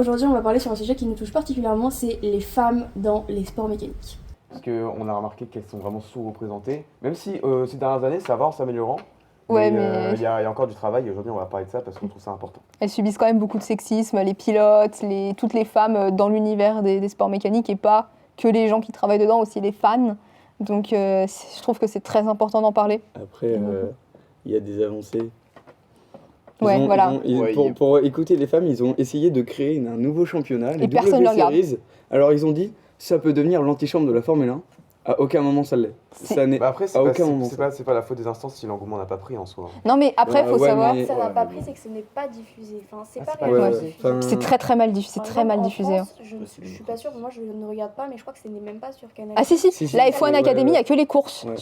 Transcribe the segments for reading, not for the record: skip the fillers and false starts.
Aujourd'hui, on va parler sur un sujet qui nous touche particulièrement, c'est les femmes dans les sports mécaniques. Parce qu'on a remarqué qu'elles sont vraiment sous-représentées. Même si ces dernières années, ça va en s'améliorant. Ouais, Mais mais il y a encore du travail et aujourd'hui, on va parler de ça parce qu'on trouve ça important. elles subissent quand même beaucoup de sexisme, les pilotes, toutes les femmes dans l'univers des sports mécaniques et pas que les gens qui travaillent dedans, aussi les fans. Donc je trouve que c'est très important d'en parler. Après, il y a des avancées. Ouais, voilà. Pour écouter les femmes, ils ont essayé de créer un nouveau championnat, les Et personne ne le regarde. W-Series. Alors ils ont dit, ça peut devenir l'antichambre de la Formule 1. À aucun moment ça l'est. Ça n'est Bah après, à aucun moment. c'est pas la faute des instances si l'engouement n'a pas pris en soi. Non mais après, il faut Ouais, savoir, mais- Ça n'a Ouais, pas mais pris, c'est que ce n'est pas diffusé. Enfin, c'est Ah, pas c'est pas réellement diffusé. diffusé. Enfin, c'est très mal diffusé. C'est Par très exemple, mal en diffusé. France, je suis pas sûre, moi je ne regarde pas, mais je crois que ce n'est même pas sur Canal. Ah si, Si, la si, F1 ouais, Academy, il ouais. n'y a que les courses. Ouais.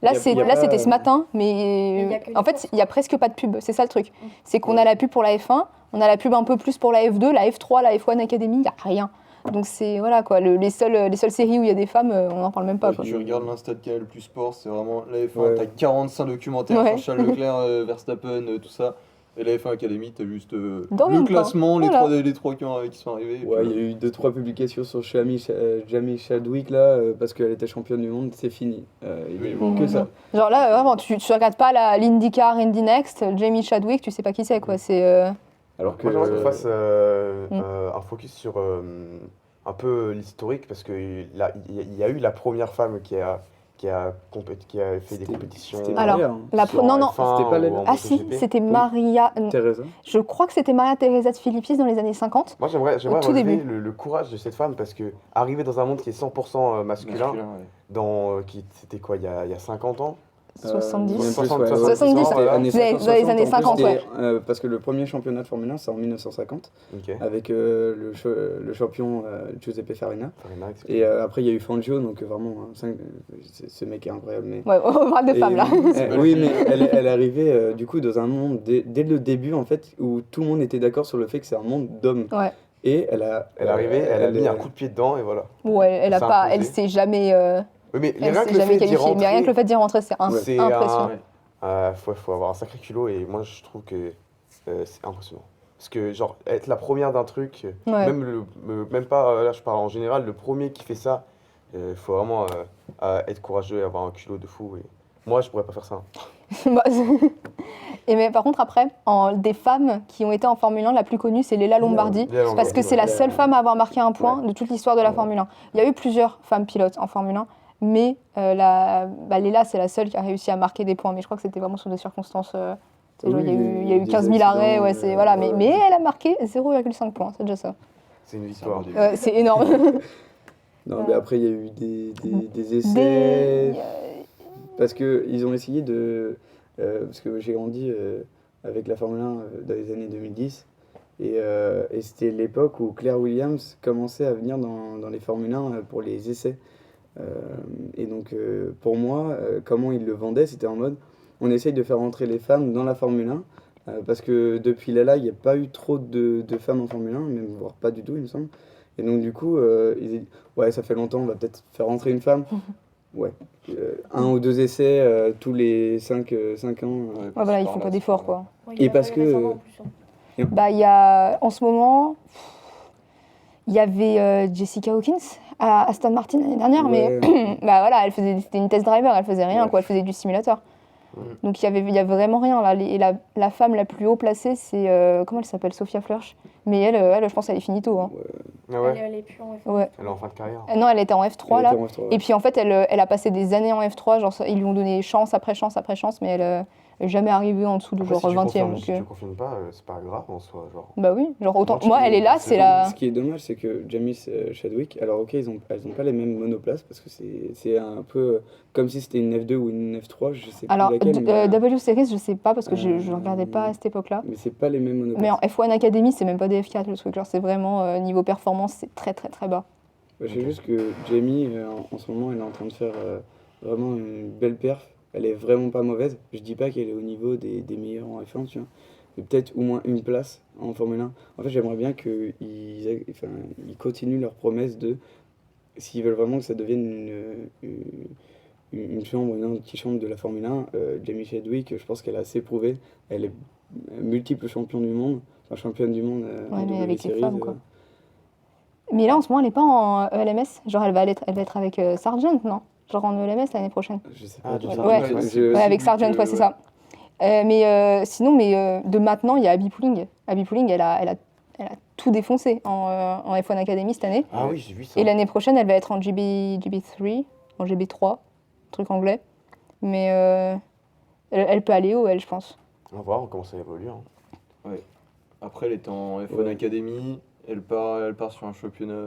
Là, y a pas, c'était ce matin, mais il y a que les en fait, courses. il n'y a presque pas de pub. C'est ça le truc. C'est qu'on Ouais. a la pub pour la F1, on a la pub un peu plus pour la F2, la F3, la F1 Academy, il n'y a rien. Donc c'est, voilà quoi, les seules séries où il y a des femmes, on n'en parle même pas. Ouais, Quoi. tu regardes l'Insta de Canal Plus Sport, c'est vraiment la F1, Ouais. t'as 45 documentaires Ouais. sur Charles Leclerc, Verstappen, tout ça. Et la F1 Academy, t'as juste Dormez le pas. classement, Voilà. les trois qui sont arrivés. et Ouais, puis il y a eu 2-3 publications sur Jamie Chadwick là, parce qu'elle était championne du monde, c'est fini. Il y a eu Oui, que oui. ça. Genre là, vraiment, tu regardes pas l'IndyCar, Indy Next, Jamie Chadwick, tu sais pas qui c'est quoi. C'est Alors que Moi, j'aimerais qu'on fasse Mm. un focus sur un peu l'historique parce qu'il y a eu la première femme qui a fait des C'était- compétitions. c'était Alors, Maria, hein. sur non, non. F1 C'était pas ou Léna. en Ah si, MotoGP. c'était Maria. Teresa. Je crois que c'était Maria Teresa de Filippis dans les années 50. Moi, j'aimerais tout relever début. le courage de cette femme parce que arriver dans un monde qui est 100% masculin, ouais. c'était quoi, il y a 50 ans? 70. Même plus, 70, ouais. 70, C'était voilà. années Dans les 50, années 50, c'était, parce que le premier championnat de Formule 1, c'est en 1950, Ok. avec le champion Giuseppe Farina. Farina, etc. Et après, il y a eu Fangio, donc vraiment, ce mec est incroyable. Mais, Ouais, on parle de et- femmes là. oui, mais elle est arrivée du coup dans un monde, dès le début, en fait, où tout le monde était d'accord sur le fait que c'est un monde d'hommes. Ouais. Et Elle est arrivée, elle a mis un coup de pied dedans et voilà. Ouais, elle a s'est pas, elle imposée. s'est jamais, Oui, mais elle rien s'est que le jamais fait d'y qualifiée. Mais rien que le rentrer, fait d'y rentrer, c'est c'est impressionnant. faut avoir un sacré culot et moi je trouve que c'est impressionnant. Parce que genre être la première d'un truc, Ouais. même pas, là je parle en général, le premier qui fait ça, il faut vraiment être courageux et avoir un culot de fou. Et moi je pourrais pas faire ça. Bah, et mais par contre après, des femmes qui ont été en Formule 1, la plus connue c'est Léla Lombardi, Léla Lombardi, parce que c'est la ouais. seule femme à avoir marqué un point Ouais. de toute l'histoire de la Formule 1. Il y a eu plusieurs femmes pilotes en Formule 1, mais Léla c'est la seule qui a réussi à marquer des points. Mais je crois que c'était vraiment sur des circonstances. Tu sais, genre, Oui, il y a eu des 15 000 arrêts, accidents, ouais, c'est voilà. ouais. Mais elle a marqué 0,5 points, c'est déjà ça. C'est une victoire. C'est un Ouais, c'est énorme. Non, mais après, il y a eu des essais. Des- Parce qu'ils ont essayé de. Parce que j'ai grandi avec la Formule 1 dans les années 2010. Et c'était l'époque où Claire Williams commençait à venir dans les Formule 1 pour les essais. Et donc, pour moi, comment ils le vendaient, c'était en mode on essaye de faire entrer les femmes dans la Formule 1. Parce que depuis Lala, il n'y a pas eu trop de femmes en Formule 1, même voire pas du tout, il me semble. Et donc, du coup, ils ont dit ouais, ça fait longtemps, on va peut-être faire entrer une femme. Ouais. Un ou deux essais tous les 5 ans. Ouais, voilà, ils font pas d'efforts quoi. Ouais, Et il y en a parce eu que, récemment, en plus, hein. Bah, il y a, en ce moment, il y avait Jessica Hawkins à Aston Martin l'année dernière, mais Ouais. bah voilà, c'était une test driver, elle faisait rien, Ouais. quoi, elle faisait du simulateur. Mhm. Donc il y a vraiment rien là. Et la femme la plus haut placée, c'est comment elle s'appelle, Sophia Flörsch. Mais elle, je pense, elle est finito. Hein. Ah ouais. Elle est plus en F1. Ouais. Elle est en fin de carrière. Non, elle était en F3 Elle là. était en F3, ouais. Et puis en fait, elle a passé des années en F3. Genre, ils lui ont donné chance après chance après chance, mais elle est jamais arrivée en dessous de Après, genre si tu 20e. confirmes, Donc, si tu confirmes pas, c'est pas grave en soi. Genre. bah oui, genre autant. Non, tu Moi, peux- elle est là, c'est c'est bon. la. Ce qui est dommage, c'est que Jamie Chadwick, alors ok, elles ont pas les mêmes monoplaces parce que c'est un peu comme si c'était une F2 ou une F3, je sais plus Alors, laquelle, mais, W Series, je sais pas parce que je ne regardais pas à Euh, cette époque-là. mais c'est pas les mêmes monoplaces. Mais en F1 Academy, c'est même pas des F4 le truc. Genre, c'est vraiment niveau performance, c'est très très très bas. Je sais juste que Jamie, en ce moment, elle est en train de faire vraiment une belle perf. Elle est vraiment pas mauvaise. Je dis pas qu'elle est au niveau des meilleurs en F1, tu vois. Mais peut-être au moins une place en Formule 1. En fait, j'aimerais bien qu'ils ils continuent leur promesse de, s'ils veulent vraiment que ça devienne une chambre, une antichambre de la Formule 1, Jamie Chadwick, je pense qu'elle a assez prouvé. Elle est multiple champion du monde, enfin championne du monde Ouais, en mais avec les W-Series, femmes, quoi. Mais là, en ce moment, elle est pas en ELMS. Genre, elle va être avec Sargent, non? Genre en ELMS l'année prochaine. Je sais Ah, pas. du Ouais. Sargent, Ouais, avec Sargent, ouais, c'est ça. Sinon, de maintenant, il y a Abby Pulling. Abby Pulling, elle a tout défoncé en F1 Academy cette année. Ah oui, j'ai vu ça. Et l'année prochaine, elle va être en GB3, en GB3, truc anglais. Mais elle peut aller haut, elle, je pense. On va voir comment ça évolue. Hein. Après, elle est en F1 Ouais. Academy, elle part sur un championnat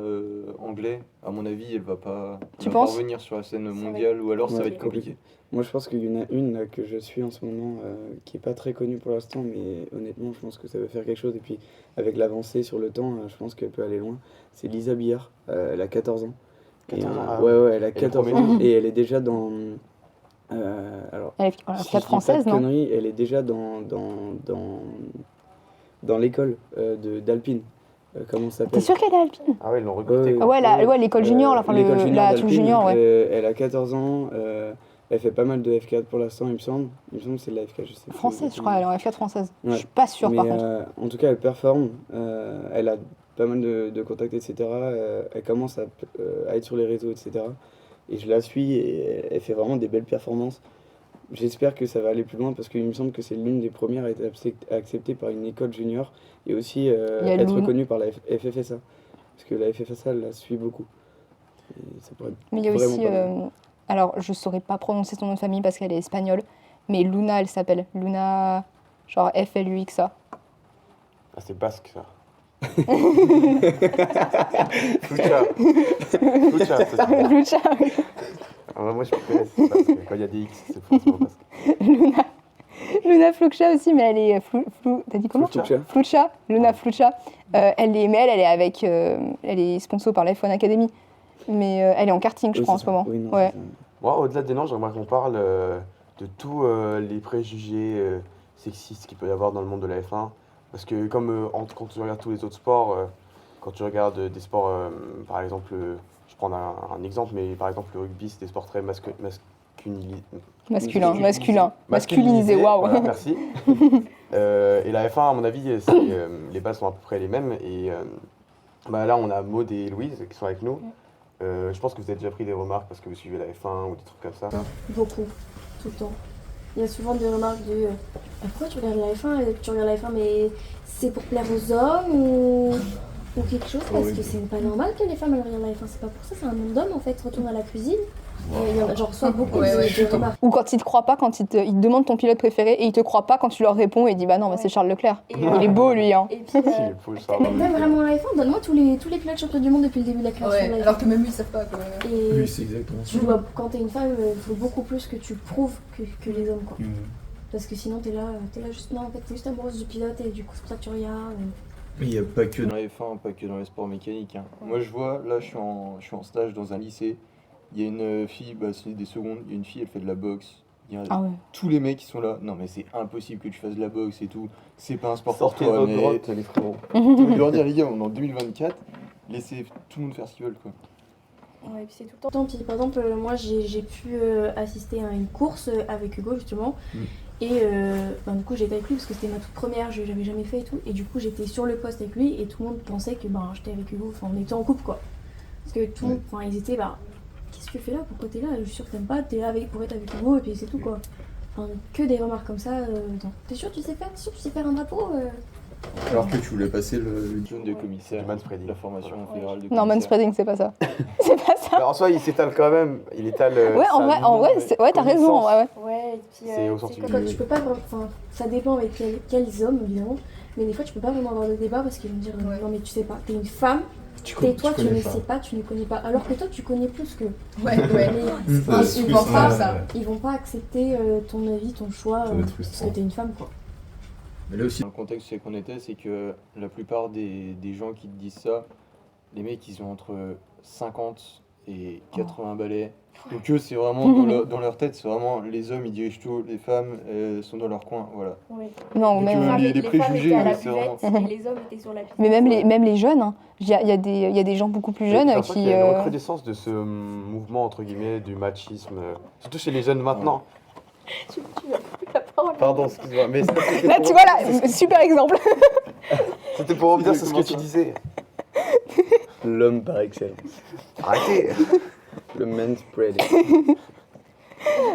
anglais. À mon avis, elle va pas penses revenir sur la scène Ça va mondiale ou alors ça va Ouais, être compliqué. Moi, je pense qu'il y en a une là, que je suis en ce moment qui est pas très connue pour l'instant, mais honnêtement, je pense que ça va faire quelque chose. Et puis, avec l'avancée sur le temps, je pense qu'elle peut aller loin. C'est Lisa Billard, elle a 14 ans. 14 ans, ah ouais, elle a est 14 première. ans et elle est déjà dans. Alors, Elle est si je dis 4 pas française, de non? conneries, elle est déjà dans l'école d'Alpine. Comment ça T'es s'appelle? sûr qu'elle est alpine? Ah ouais, ils l'ont recruté. Ouais, quoi. Ah ouais, l'école junior, là, enfin, l'école la d'Alpine, truc junior, ouais. Elle a 14 ans, elle fait pas mal de F4 pour l'instant, il me semble. Il me semble que c'est de la F4, je sais plus. Française, je crois, elle est en F4 française. Ouais. Je suis pas sûre, Mais par contre. en tout cas, elle performe, elle a pas mal de contacts, etc. Elle commence à être sur les réseaux, etc. Et je la suis et elle fait vraiment des belles performances. J'espère que ça va aller plus loin parce qu'il me semble que c'est l'une des premières à être acceptée par une école junior et aussi y a être Luna. reconnue par la FFSA. Parce que la FFSA la suit beaucoup. Et ça pourrait être Mais il y a vraiment aussi, pas mal. alors je saurais pas prononcer son nom de famille parce qu'elle est espagnole, mais Luna, elle s'appelle. Luna, genre F-L-U-X-A. Ah, c'est basque ça. Flucha. Flucha, c'est ça. Lucha, Ah, ouais, moi je connais, c'est basque. Quand il y a des X, c'est forcément basque. Luna Flucha aussi, mais elle est t'as dit comment? Flucha. Flucha, Luna Flucha. Elle est avec, elle est sponsor par la F1 Academy, mais elle est en karting, je Oui, crois, en c'est ce ça. moment. Oui, non, Ouais. c'est ça. Moi, au-delà des noms, j'aimerais qu'on parle de tous les préjugés sexistes qu'il peut y avoir dans le monde de la F1. Parce que comme quand tu regardes tous les autres sports, quand tu regardes des sports, par exemple, je prends un exemple, mais par exemple le rugby, c'est des sports très Masculinisé, waouh. Voilà, merci. Et la F1, à mon avis, les bases sont à peu près les mêmes. Et là, on a Maud et Louise qui sont avec nous. Je pense que vous avez déjà pris des remarques parce que vous suivez la F1 ou des trucs comme ça. Beaucoup, tout le temps. Il y a souvent des remarques de pourquoi tu regardes la F1? Tu regardes la F1, mais c'est pour plaire aux hommes ou quelque chose? Parce que c'est pas normal que les femmes elles regardent la F1. C'est pas pour ça, c'est un monde d'hommes en fait. Retourne à la cuisine. Et il y en a, j'en reçois beaucoup de remarques. Ou quand ils te croient pas, quand ils te demandent ton pilote préféré et ils te croient pas quand tu leur réponds et ils disent bah non, bah, c'est Charles Leclerc. Et, Il est beau lui, hein. Et puis, Si, il faut le savoir. T'aimes vraiment la F1? Donne-moi tous les pilotes champions du monde depuis le début de la création de Ouais, la alors F1. que même eux ils savent pas quoi. Et Oui, c'est exactement ça. tu dois, quand t'es une femme, il faut beaucoup plus que tu prouves que les hommes, quoi. Mm. Parce que sinon t'es là juste, non, en fait t'es juste amoureuse du pilote et du coup c'est pour ça que tu regardes. Mais il n'y a pas que Dans la F1, pas que dans les sports mécaniques. Hein. Moi, je vois, là, je suis en stage dans un lycée. Il y a une fille, c'est des secondes, il y a une fille, elle fait de la boxe. Il y a Ah ouais. tous les mecs qui sont là. Non, mais c'est impossible que tu fasses de la boxe et tout. C'est pas un sport pour Sortez de toi. votre Mais grotte, les frérots. je veux leur dire, les gars, on est en 2024. Laissez tout le monde faire ce qu'ils veulent, quoi. ouais, et puis c'est tout le temps. Tant pis, par exemple, moi j'ai pu assister à une course avec Hugo justement. Et du coup j'étais avec lui parce que c'était ma toute première, je l'avais jamais fait et tout. Et du coup j'étais sur le poste avec lui et tout le monde pensait que j'étais avec Hugo, enfin on était en couple quoi. Parce que tout le monde, ils étaient qu'est-ce que tu fais là? Pourquoi t'es là? Je suis sûre que t'aimes pas, t'es là pour être avec Hugo et puis c'est tout quoi. Enfin, que des remarques comme ça. T'es sûr que tu sais faire? T'es sûr que tu sais faire un drapeau? Alors que tu voulais passer le Zone de commissaire, Du manspreading. la formation fédérale de Non, commissaire. manspreading, c'est pas ça. C'est pas ça. Mais en soi, il s'étale quand même. Il étale. Ouais, en vrai, t'as raison. Ouais, ouais. Ouais, et puis C'est au tu sais, sens comme- Comme tu peux pas vraiment, enfin ça dépend avec quels hommes évidemment, mais des fois tu peux pas vraiment avoir de débat parce qu'ils vont dire Ouais. non mais tu sais pas, t'es une femme, tais-toi, tu ne sais pas, tu ne connais pas, alors que toi tu connais plus que. Ouais, ouais. Mais Ils vont pas ça. ils vont pas accepter ton avis, ton choix, Ça va être parce frustrant. que t'es une femme quoi. Mais là aussi, Dans le contexte c'est qu'on était, c'est que la plupart des gens qui te disent ça, les mecs ils ont entre 50 et 80 balais. Donc eux c'est vraiment dans leur tête, c'est vraiment les hommes ils dirigent tout, les femmes sont dans leur coin, voilà. Ouais. Non, Donc, même, les Les femmes préjugés, étaient à la c'est buvette vraiment- et les hommes étaient sur la piste. mais même les jeunes, hein. Il y a des gens beaucoup plus jeunes J'ai l'impression qui. qu'il y a une recrudescence de ce mouvement entre guillemets du machisme, surtout chez les jeunes maintenant. Tu as plus la parole. Pardon, excuse-moi, mais c'était Là, pour- tu vois, là, super exemple. c'était pour revenir sur ce que tu disais. L'homme par excellence. Arrêtez. Le manspreading.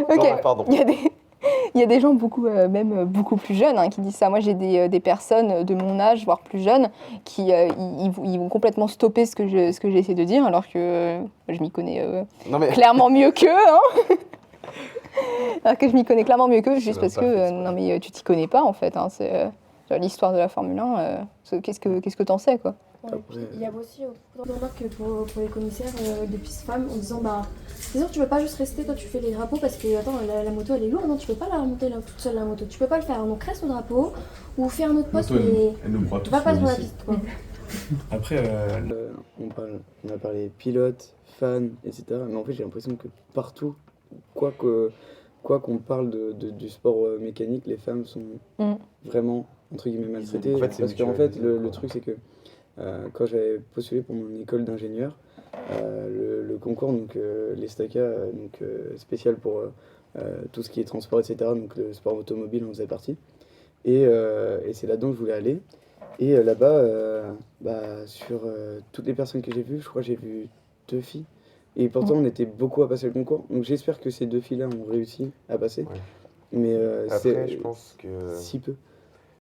Ok, Non, pardon. il y a des gens même beaucoup plus jeunes qui disent ça. Moi, j'ai des personnes de mon âge, voire plus jeunes, qui ils vont complètement stopper ce que j'essaie de dire, alors que je m'y connais Non mais clairement mieux qu'eux. Hein. Alors que je m'y connais clairement mieux qu'eux, juste même parce pas que fait exprès. non mais tu t'y connais pas en fait. Hein. C'est l'histoire de la Formule 1. Qu'est-ce que t'en sais quoi? Ouais, et puis il y a aussi beaucoup de remarques pour les commissaires de pistes femmes en disant bah c'est sûr tu peux pas juste rester, toi tu fais les drapeaux parce que attends la moto elle est lourde, non tu peux pas la remonter là, toute seule la moto, tu peux pas le faire, donc reste au drapeau ou fais un autre poste mais Elle nous broie tous va pas le sur la lycée. piste quoi. Après, On a parlé pilote, fan, etc. Mais en fait, j'ai l'impression que partout, quoi qu'on parle du sport mécanique, les femmes sont vraiment, entre guillemets, maltraitées. En fait, c'est Parce qu'en mutuel, fait, le quoi. truc, c'est que quand j'avais postulé pour mon école d'ingénieur, le concours, donc les STACA, spécial pour tout ce qui est transport, etc., donc le sport automobile, on faisait partie. Et c'est là-dedans que je voulais aller. Et là-bas, sur toutes les personnes que j'ai vues, je crois que j'ai vu 2 filles. Et pourtant, on était beaucoup à passer le concours. Donc j'espère que ces 2 filles-là ont réussi à passer. Ouais. Mais Après, c'est je pense que si peu.